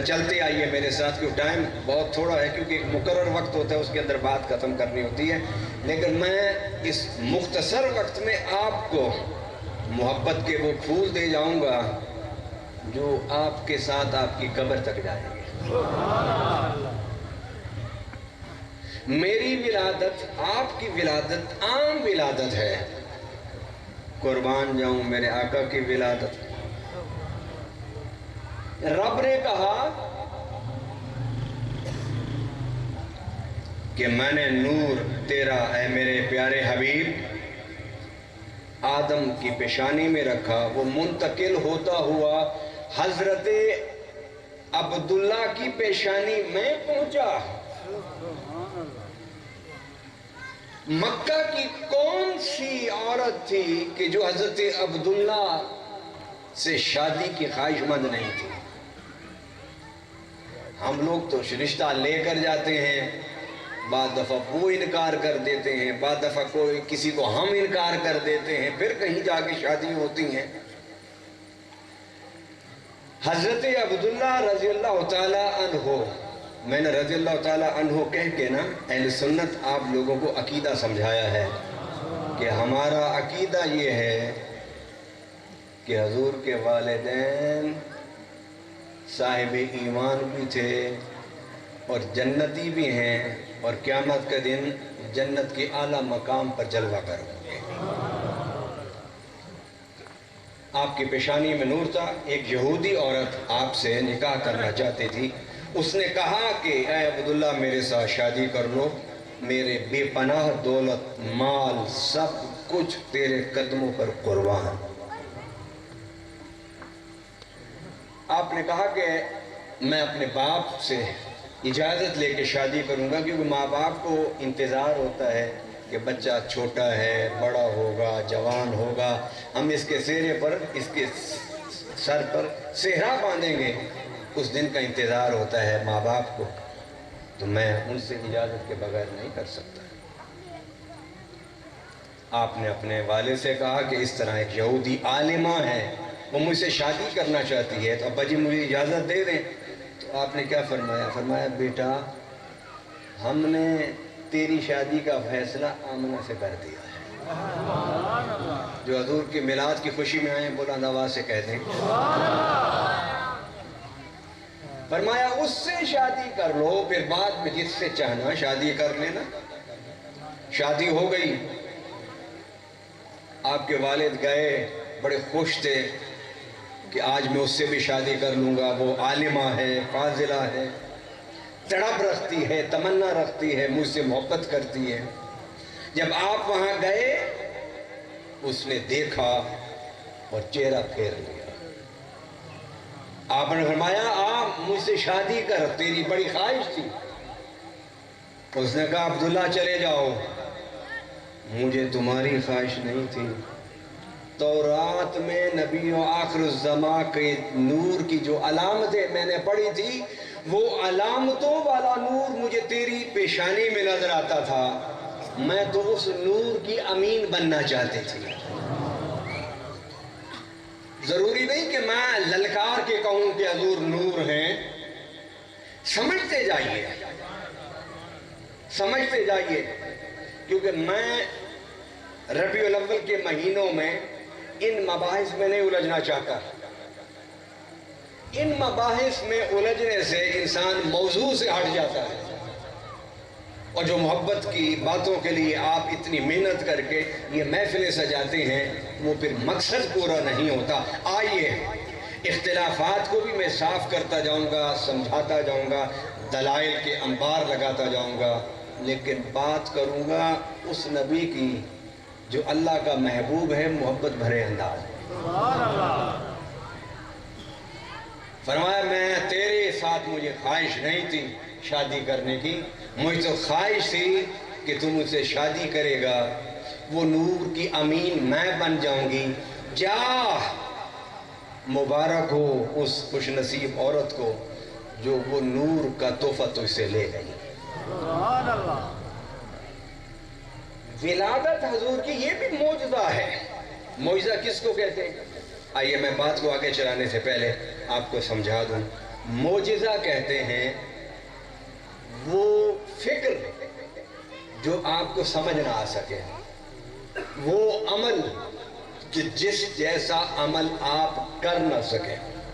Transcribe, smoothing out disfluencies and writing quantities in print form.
چلتے آئیے میرے ساتھ، کیونکہ ٹائم بہت تھوڑا ہے، کیونکہ ایک مقرر وقت ہوتا ہے، اس کے اندر بات ختم کرنی ہوتی ہے، لیکن میں اس مختصر وقت میں آپ کو محبت کے وہ پھول دے جاؤں گا جو آپ کے ساتھ آپ کی قبر تک جائیں گے۔ میری ولادت آپ کی ولادت عام ولادت ہے، قربان جاؤں میرے آقا کی ولادت۔ رب نے کہا کہ میں نے نور تیرا اے میرے پیارے حبیب آدم کی پیشانی میں رکھا، وہ منتقل ہوتا ہوا حضرت عبداللہ کی پیشانی میں پہنچا۔ مکہ کی کون سی عورت تھی کہ جو حضرت عبداللہ سے شادی کی خواہش مند نہیں تھی؟ ہم لوگ تو رشتہ لے کر جاتے ہیں، بعض دفعہ وہ انکار کر دیتے ہیں، بعض دفعہ کوئی کسی کو ہم انکار کر دیتے ہیں، پھر کہیں جا کے شادی ہوتی ہیں۔ حضرت عبداللہ رضی اللہ تعالیٰ عنہ، میں نے رضی اللہ تعالیٰ عنہ کہہ کے نا اہل سنت آپ لوگوں کو عقیدہ سمجھایا ہے کہ ہمارا عقیدہ یہ ہے کہ حضور کے والدین صاحب ایمان بھی تھے اور جنتی بھی ہیں، اور قیامت کے دن جنت کے اعلیٰ مقام پر جلوہ کریں گے۔ آپ کی پیشانی میں نور تھا۔ ایک یہودی عورت آپ سے نکاح کرنا چاہتی تھی، اس نے کہا کہ اے عبداللہ میرے ساتھ شادی کر لو، میرے بے پناہ دولت مال سب کچھ تیرے قدموں پر قربان۔ آپ نے کہا کہ میں اپنے باپ سے اجازت لے کے شادی کروں گا، کیونکہ ماں باپ کو انتظار ہوتا ہے کہ بچہ چھوٹا ہے، بڑا ہوگا، جوان ہوگا، ہم اس کے سہرے پر، اس کے سر پر سہرا باندھیں گے، اس دن کا انتظار ہوتا ہے ماں باپ کو، تو میں ان سے اجازت کے بغیر نہیں کر سکتا۔ آپ نے اپنے والد سے کہا کہ اس طرح ایک یہودی عالمہ ہے، وہ مجھ سے شادی کرنا چاہتی ہے، تو ابا جی مجھے اجازت دے دیں۔ تو آپ نے کیا فرمایا؟ فرمایا بیٹا ہم نے تیری شادی کا فیصلہ آمنہ سے کر دیا ہے۔ جو حضور کی میلاد کی خوشی میں آئے بلند آواز سے کہہ دیں۔ فرمایا اس سے شادی کر لو، پھر بعد میں جس سے چاہنا شادی کر لینا۔ شادی ہو گئی، آپ کے والد گئے، بڑے خوش تھے کہ آج میں اس سے بھی شادی کر لوں گا، وہ عالمہ ہے، فاضلہ ہے، تڑپ رکھتی ہے، تمنا رکھتی ہے، مجھ سے محبت کرتی ہے۔ جب آپ وہاں گئے اس نے دیکھا اور چہرہ پھیر لیا۔ آپ نے فرمایا آپ مجھ سے شادی کر، تیری بڑی خواہش تھی۔ اس نے کہا عبداللہ چلے جاؤ، مجھے تمہاری خواہش نہیں تھی۔ تورات میں نبی و آخر الزمان کے نور کی جو علامتیں میں نے پڑھی تھی، وہ علامتوں والا نور مجھے تیری پیشانی میں نظر آتا تھا، میں تو اس نور کی امین بننا چاہتی تھی۔ ضروری نہیں کہ میں للکار کے کہوں کہ حضور نور ہیں، سمجھتے جائیے، سمجھتے جائیے، کیونکہ میں ربیع الاول کے مہینوں میں ان مباحث میں نہیں الجھنا چاہتا۔ ان مباحث میں الجھنے سے انسان موضوع سے ہٹ جاتا ہے، اور جو محبت کی باتوں کے لیے آپ اتنی محنت کر کے یہ محفلیں سجاتے ہیں وہ پھر مقصد پورا نہیں ہوتا۔ آئیے اختلافات کو بھی میں صاف کرتا جاؤں گا، سمجھاتا جاؤں گا، دلائل کے انبار لگاتا جاؤں گا، لیکن بات کروں گا اس نبی کی جو اللہ کا محبوب ہے، محبت بھرے انداز۔ فرمایا میں تیرے ساتھ مجھے خواہش نہیں تھی شادی کرنے کی، مجھے تو خواہش تھی کہ تم مجھ سے شادی کرے گا، وہ نور کی امین میں بن جاؤں گی۔ جا مبارک ہو اس خوش نصیب عورت کو جو وہ نور کا تحفہ تجھ سے لے گئی۔ ولادت حضور کی یہ بھی معجزہ ہے۔ معجزہ کس کو کہتے ہیں؟ آئیے میں بات کو آگے چلانے سے پہلے آپ کو سمجھا دوں۔ موجزہ کہتے ہیں وہ فکر جو آپ کو سمجھ نہ آ سکے، وہ عمل کہ جس جیسا عمل آپ کر نہ سکیں۔